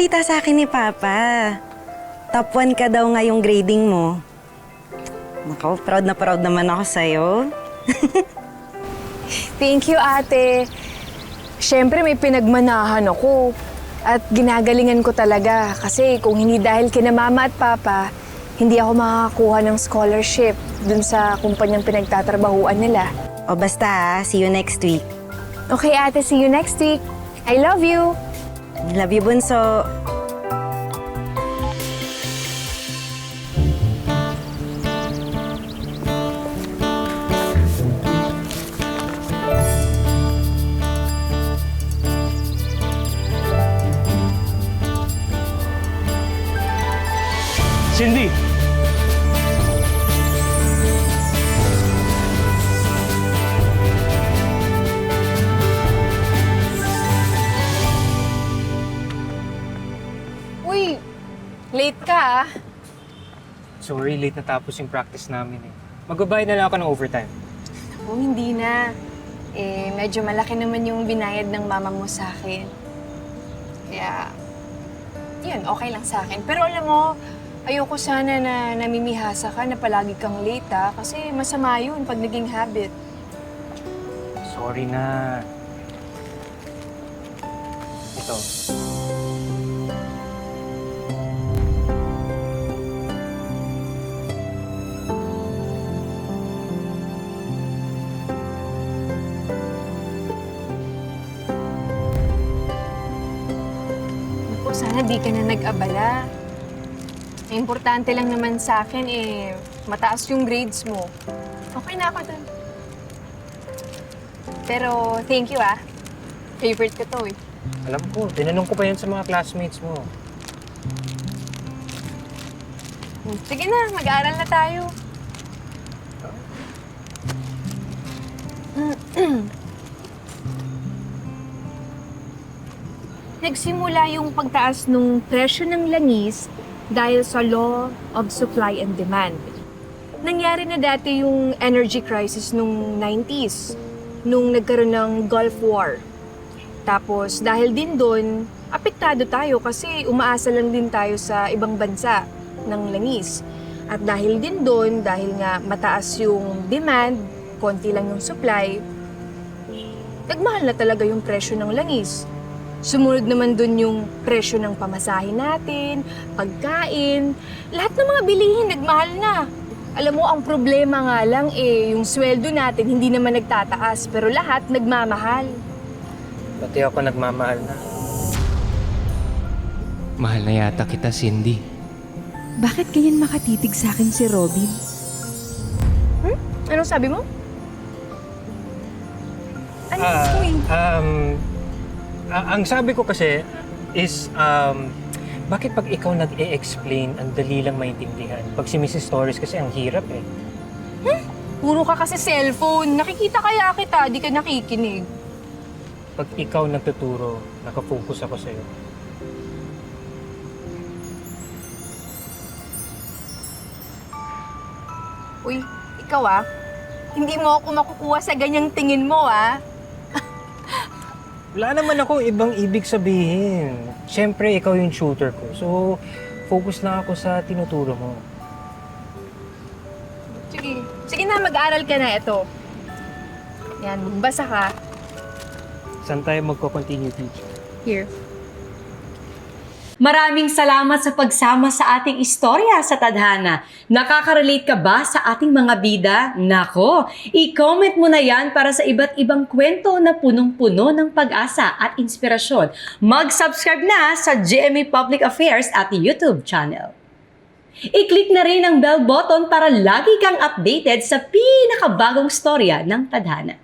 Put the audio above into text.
balita sa akin ni Papa. Top 1 ka daw ngayong grading mo. Naku, proud na proud naman ako sa'yo. Thank you, ate. Siyempre, may pinagmanahan ako. At ginagalingan ko talaga. Kasi kung hindi dahil kina mama at papa, hindi ako makakakuha ng scholarship dun sa kumpanyang pinagtatrabahuan nila. O basta, see you next week. Okay, ate. See you next week. I love you. Love you, Bunso. Cindy! Uy, late ka ah. Sorry, late na tapos yung practice namin eh. Magbabayad na lang ako ng overtime. Oh, hindi na. Medyo malaki naman yung binayad ng mama mo sa akin. Kaya, yun, okay lang sa akin. Pero alam mo, ayoko sana na namimihasa ka na palagi kang late ah, kasi masama yun pag naging habit. Sorry na. Ito. Naku, sana di ka na nag-abala. Ang importante lang naman sa akin mataas yung grades mo. Okay na ako dun. Pero thank you ah. Favorite ko to eh. Alam ko, tinanong ko pa yan sa mga classmates mo. Sige na, mag-aaral na tayo. Nagsimula yung pagtaas ng presyo ng langis dahil sa law of supply and demand. Nangyari na dati yung energy crisis nung 90s, nung nagkaroon ng Gulf War. Tapos dahil din doon, apektado tayo kasi umaasa lang din tayo sa ibang bansa ng langis. At dahil din doon, dahil nga mataas yung demand, konti lang yung supply, nagmahal na talaga yung presyo ng langis. Sumunod naman dun yung presyo ng pamasahe natin, pagkain, lahat ng mga bilihin nagmahal na. Alam mo, ang problema nga lang yung sweldo natin hindi naman nagtataas, pero lahat nagmamahal. Pati ako nagmamahal na. Mahal na yata kita, Cindy. Bakit ganyan makatitig sa akin si Robin? Anong sabi mo? Ano gusto mo Ang sabi ko kasi is, bakit pag ikaw nag-e-explain, ang dali lang maintindihan? Pag si Mrs. Torres kasi ang hirap eh. Puro ka kasi cellphone. Nakikita kaya kita, di ka nakikinig. Pag ikaw nagtuturo, nakafocus ako sa'yo. Uy, ikaw hindi mo ako makukuha sa ganyang tingin mo Wala naman ako ibang ibig sabihin. Siyempre, ikaw yung shooter ko. So, focus lang ako sa tinuturo mo. Sige. Sige na, mag-aral ka na ito. Yan, magbasa ka. Saan tayo magko-continue, teacher? Here. Maraming salamat sa pagsama sa ating istorya sa Tadhana. Nakaka-relate ka ba sa ating mga bida? Nako, i-comment mo na yan para sa iba't ibang kwento na punong-puno ng pag-asa at inspirasyon. Mag-subscribe na sa GMA Public Affairs at YouTube channel. I-click na rin ang bell button para lagi kang updated sa pinakabagong storya ng Tadhana.